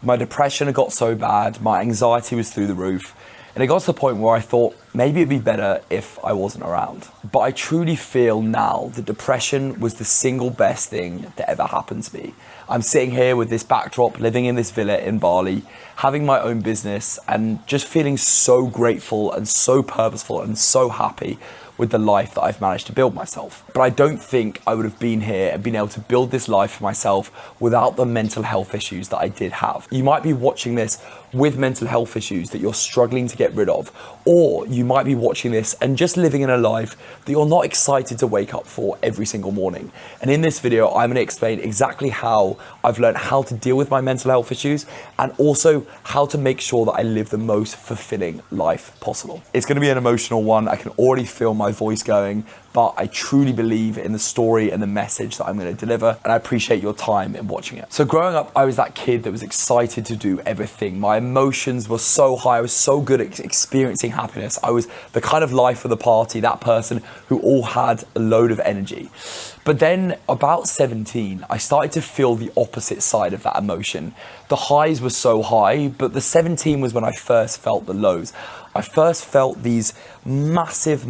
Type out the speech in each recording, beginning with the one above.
My depression had got so bad, my anxiety was through the roof, and it got to the point where I thought maybe it'd be better if I wasn't around. But I truly feel now that depression was the single best thing that ever happened to me. I'm sitting here with this backdrop, living in this villa in Bali, having my own business, and just feeling so grateful and so purposeful and so happy with the life that I've managed to build myself. But I don't think I would have been here and been able to build this life for myself without the mental health issues that I did have. You might be watching this with mental health issues that you're struggling to get rid of, or you might be watching this and just living in a life that you're not excited to wake up for every single morning. And in this video, I'm going to explain exactly how I've learned how to deal with my mental health issues and also how to make sure that I live the most fulfilling life possible. It's going to be an emotional one. I can already feel my voice going, but I truly believe in the story and the message that I'm going to deliver, and I appreciate your time in watching it. So growing up, I was that kid that was excited to do everything. My emotions were so high. I was so good at experiencing happiness. I was the kind of life of the party, that person who all had a load of energy. But then about 17, I started to feel the opposite side of that emotion. The highs were so high, but the 17 was when I first felt the lows. I first felt these massive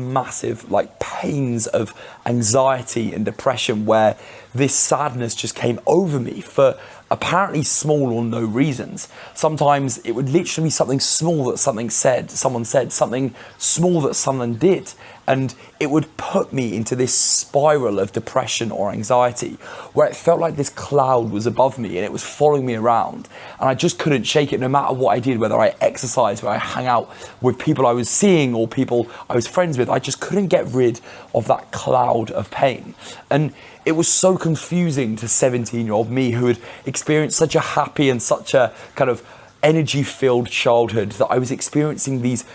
like pains of anxiety and depression where this sadness just came over me for apparently small or no reasons. Sometimes it would literally be something small that someone said, something small that someone did, and it would put me into this spiral of depression or anxiety where it felt like this cloud was above me and it was following me around, and I just couldn't shake it no matter what I did, whether I exercised, whether I hang out with people I was seeing or people I was friends with. I just couldn't get rid of that cloud of pain. And it was so confusing to 17-year-old me who had experienced such a happy and such a kind of energy-filled childhood that I was experiencing these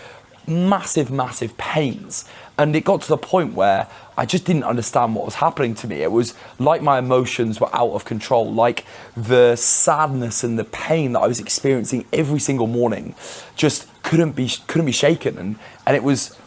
massive pains. And it got to the point where I just didn't understand what was happening to me. It was like my emotions were out of control, like the sadness and the pain that I was experiencing every single morning just couldn't be shaken. And it was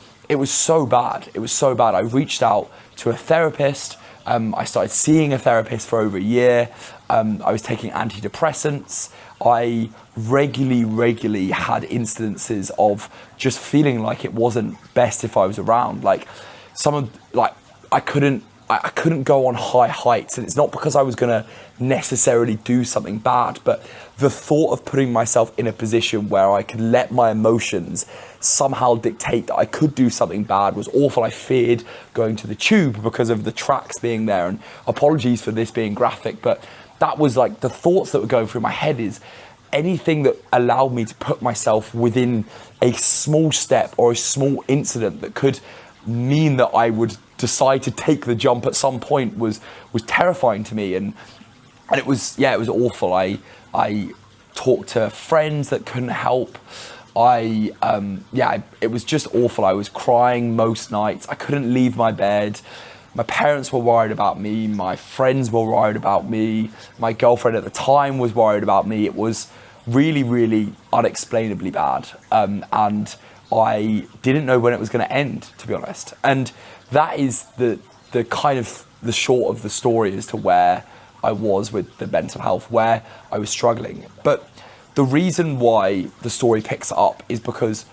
so bad. It was so bad. I reached out to a therapist. I started seeing a therapist for over a year. I was taking antidepressants. I regularly had incidences of just feeling like it wasn't best if I was around. I couldn't go on high heights, and it's not because I was gonna necessarily do something bad, but the thought of putting myself in a position where I could let my emotions somehow dictate that I could do something bad was awful. I feared going to the tube because of the tracks being there, and apologies for this being graphic, but that was like the thoughts that were going through my head. Is anything that allowed me to put myself within a small step or a small incident that could mean that I would decide to take the jump at some point was terrifying to me. And it was awful. I talked to friends that couldn't help. It was just awful. I was crying most nights. I couldn't leave my bed. My parents were worried about me. My friends were worried about me. My girlfriend at the time was worried about me. It was really unexplainably bad. And I didn't know when it was going to end, to be honest. And that is the kind of the short of the story as to where I was with the mental health, where I was struggling. But the reason why the story picks up is because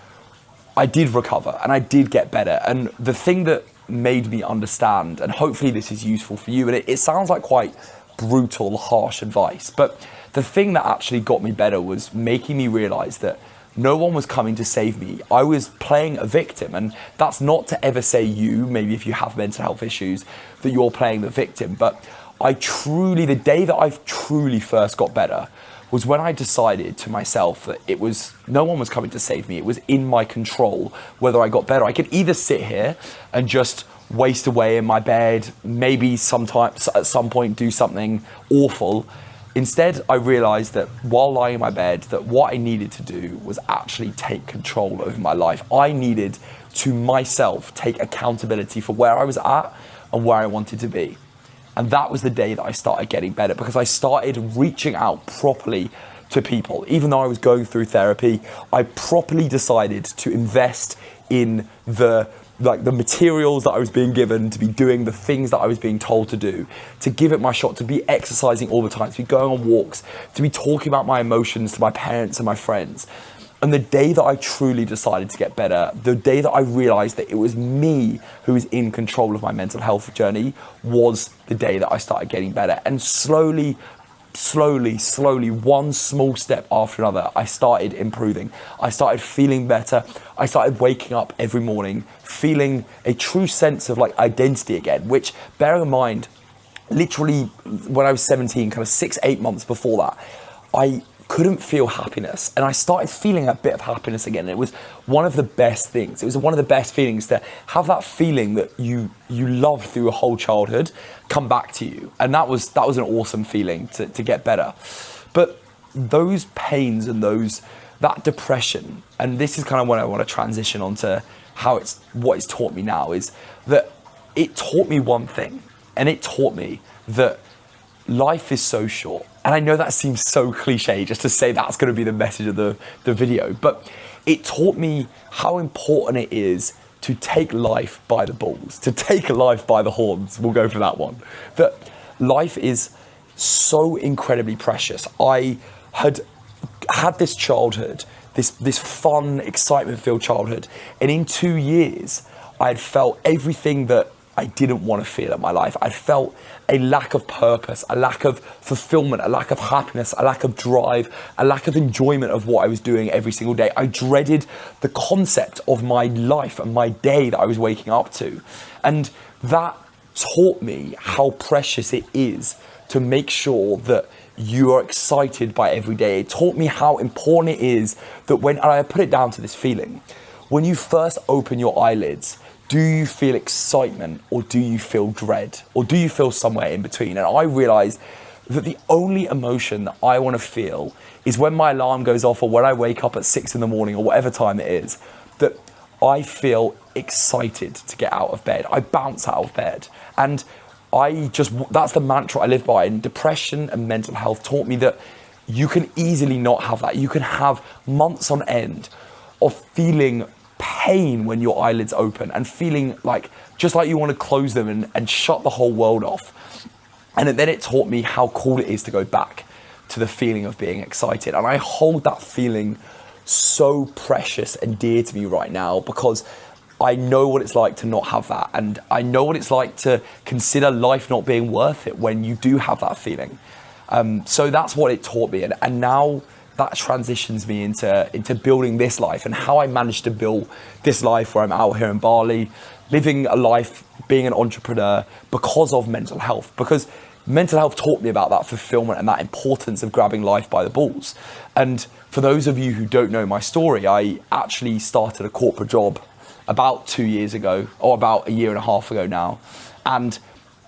I did recover and I did get better. And the thing that made me understand, and hopefully this is useful for you, and it sounds like quite brutal, harsh advice, but the thing that actually got me better was making me realize that no one was coming to save me. I was playing a victim, and that's not to ever say you, maybe if you have mental health issues, that you're playing the victim. But the day that I truly first got better was when I decided to myself that no one was coming to save me. It was in my control whether I got better. I could either sit here and just waste away in my bed, maybe sometimes at some point do something awful. Instead, I realized that while lying in my bed, that what I needed to do was actually take control over my life. I needed to myself take accountability for where I was at and where I wanted to be. And that was the day that I started getting better, because I started reaching out properly to people. Even though I was going through therapy, I properly decided to invest in the like the materials that I was being given, to be doing the things that I was being told to do, to give it my shot, to be exercising all the time, to be going on walks, to be talking about my emotions to my parents and my friends. And the day that I truly decided to get better, the day that I realized that it was me who was in control of my mental health journey, was the day that I started getting better. And slowly, one small step after another, I started improving. I started feeling better. I started waking up every morning, feeling a true sense of like identity again, which, bearing in mind, literally when I was 17, kind of 6-8 months before that, I couldn't feel happiness, and I started feeling a bit of happiness again. It was one of the best things. It was one of the best feelings to have that feeling that you loved through a whole childhood come back to you, and that was an awesome feeling to get better. But those pains and that depression, and this is kind of what I want to transition onto what it's taught me now, is that it taught me one thing, and it taught me that life is so short. And I know that seems so cliche just to say that's going to be the message of the video, but it taught me how important it is to take life by the balls, to take life by the horns. We'll go for that one. That life is so incredibly precious. I had this childhood, this fun, excitement-filled childhood, and in 2 years, I had felt everything that I didn't want to feel in my life. I felt a lack of purpose, a lack of fulfillment, a lack of happiness, a lack of drive, a lack of enjoyment of what I was doing every single day. I dreaded the concept of my life and my day that I was waking up to. And that taught me how precious it is to make sure that you are excited by every day. It taught me how important it is that when, and I put it down to this feeling, when you first open your eyelids, do you feel excitement, or do you feel dread, or do you feel somewhere in between? And I realized that the only emotion that I want to feel is when my alarm goes off, or when I wake up at 6 a.m, or whatever time it is, that I feel excited to get out of bed. I bounce out of bed. And that's the mantra I live by. And depression and mental health taught me that you can easily not have that. You can have months on end of feeling pain when your eyelids open and feeling just like you want to close them and shut the whole world off. And then it taught me how cool it is to go back to the feeling of being excited. And I hold that feeling so precious and dear to me right now, because I know what it's like to not have that. And I know what it's like to consider life not being worth it when you do have that feeling. So that's what it taught me. And now that transitions me into building this life, and how I managed to build this life where I'm out here in Bali, living a life, being an entrepreneur, because of mental health. Because mental health taught me about that fulfillment and that importance of grabbing life by the balls. And for those of you who don't know my story, I actually started a corporate job about 2 years ago, or about 1.5 years ago now. And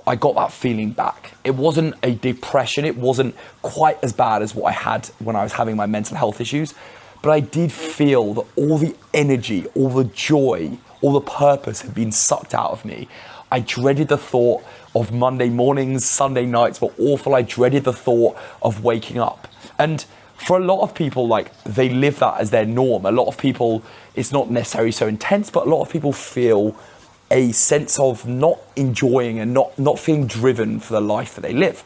I got that feeling back. It wasn't a depression. It wasn't quite as bad as what I had when I was having my mental health issues. But I did feel that all the energy, all the joy, all the purpose had been sucked out of me. I dreaded the thought of Monday mornings, Sunday nights were awful. I dreaded the thought of waking up. And for a lot of people, they live that as their norm. A lot of people, it's not necessarily so intense, but a lot of people feel a sense of not enjoying and not feeling driven for the life that they live.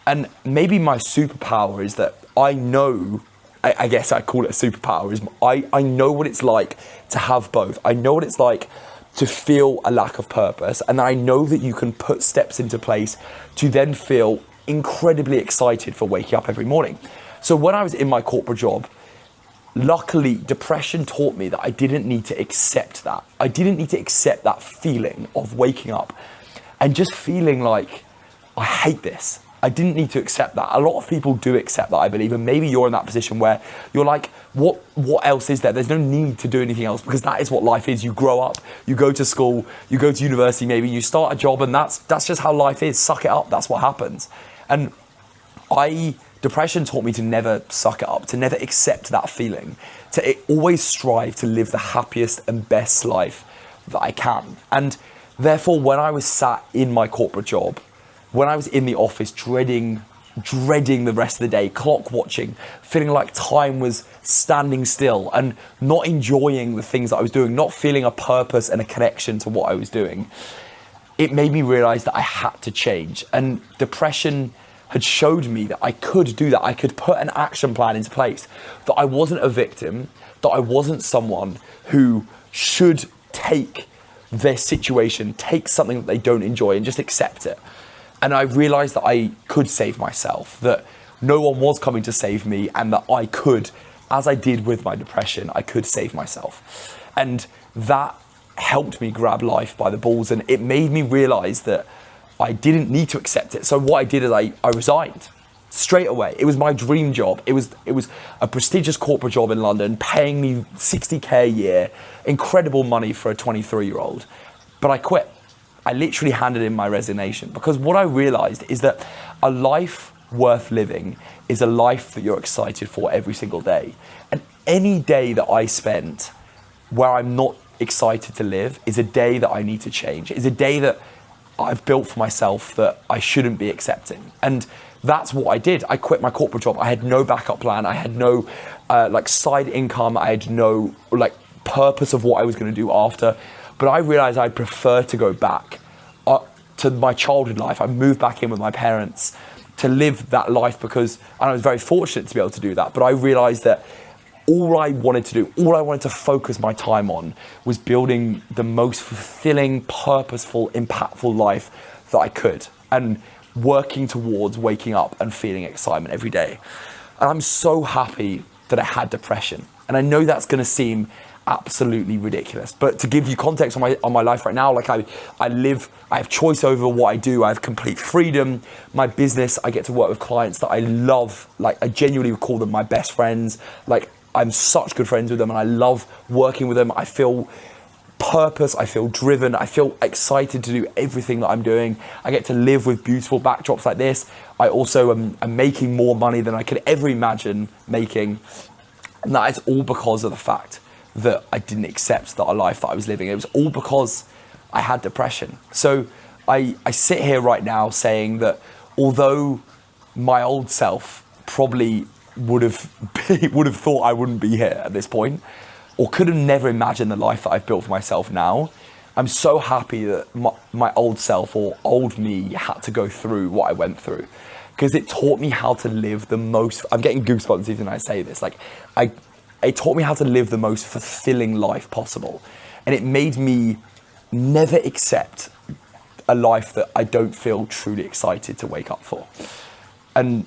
And maybe my superpower is that I know, I guess I call it a superpower, is I know what it's like to have both. I know what it's like to feel a lack of purpose, and I know that you can put steps into place to then feel incredibly excited for waking up every morning. So when I was in my corporate job, luckily, depression taught me that I didn't need to accept that. I didn't need to accept that feeling of waking up and just feeling like, I hate this. I didn't need to accept that. A lot of people do accept that, I believe, and maybe you're in that position where you're like, what else is there? There's no need to do anything else, because that is what life is. You grow up, you go to school, you go to university, maybe you start a job, and that's just how life is. Suck it up, that's what happens. And depression taught me to never suck it up, to never accept that feeling, to always strive to live the happiest and best life that I can. And therefore, when I was sat in my corporate job, when I was in the office dreading dreading the rest of the day, clock watching, feeling like time was standing still and not enjoying the things that I was doing, not feeling a purpose and a connection to what I was doing. It made me realize that I had to change. And depression had showed me that I could do that. I could put an action plan into place, that I wasn't a victim, that I wasn't someone who should take their situation, take something that they don't enjoy and just accept it. And I realized that I could save myself, that no one was coming to save me, and that I could, as I did with my depression, I could save myself. And that helped me grab life by the balls, and it made me realize that I didn't need to accept it. So what I did is I resigned straight away. It was my dream job. It was a prestigious corporate job in London, paying me 60k a year, incredible money for a 23-year-old. But I quit. I literally handed in my resignation, because what I realized is that a life worth living is a life that you're excited for every single day. And any day that I spent where I'm not excited to live is a day that I need to change. It's a day that I've built for myself that I shouldn't be accepting. And that's what I did. I quit my corporate job. I had no backup plan. I had no side income. I had no purpose of what I was going to do after. But I realized I'd prefer to go back to my childhood life. I moved back in with my parents to live that life, because I was very fortunate to be able to do that. But I realized that all I wanted to do, all I wanted to focus my time on, was building the most fulfilling, purposeful, impactful life that I could, and working towards waking up and feeling excitement every day. And I'm so happy that I had depression. And I know that's going to seem absolutely ridiculous, but to give you context on my life right now, I have choice over what I do. I have complete freedom. My business, I get to work with clients that I love. I genuinely would call them my best friends. I'm such good friends with them, and I love working with them. I feel purpose, I feel driven, I feel excited to do everything that I'm doing. I get to live with beautiful backdrops like this. I also am making more money than I could ever imagine making. And that is all because of the fact that I didn't accept that a life that I was living. It was all because I had depression. So I sit here right now saying that although my old self probably would have thought I wouldn't be here at this point, or could have never imagined the life that I've built for myself now, I'm so happy that my old self, or old me, had to go through what I went through, because it taught me how to live the most, I'm getting goosebumps even when I say this, it taught me how to live the most fulfilling life possible. And it made me never accept a life that I don't feel truly excited to wake up for. And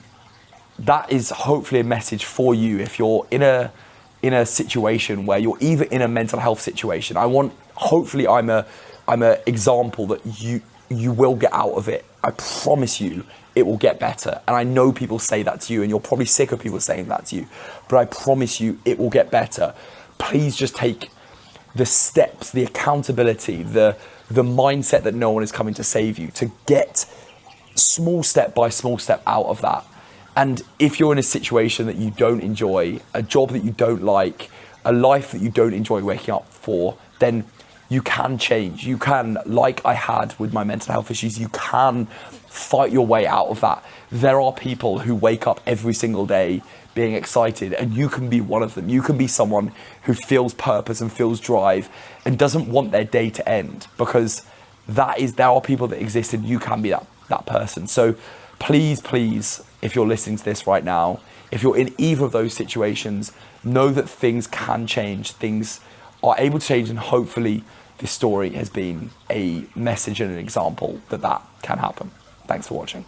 that is hopefully a message for you if you're in a situation where you're either in a mental health situation. Hopefully I'm a example that you will get out of it. I promise you it will get better. And I know people say that to you, and you're probably sick of people saying that to you, but I promise you it will get better. Please just take the steps, the accountability, the mindset that no one is coming to save you, to get small step by small step out of that. And if you're in a situation that you don't enjoy, a job that you don't like, a life that you don't enjoy waking up for, then you can change. You can, like I had with my mental health issues, you can fight your way out of that. There are people who wake up every single day being excited, and you can be one of them. You can be someone who feels purpose and feels drive and doesn't want their day to end, because there are people that exist, and you can be that person. So please, if you're listening to this right now, if you're in either of those situations, know that things can change, things are able to change, and hopefully this story has been a message and an example that can happen. Thanks for watching.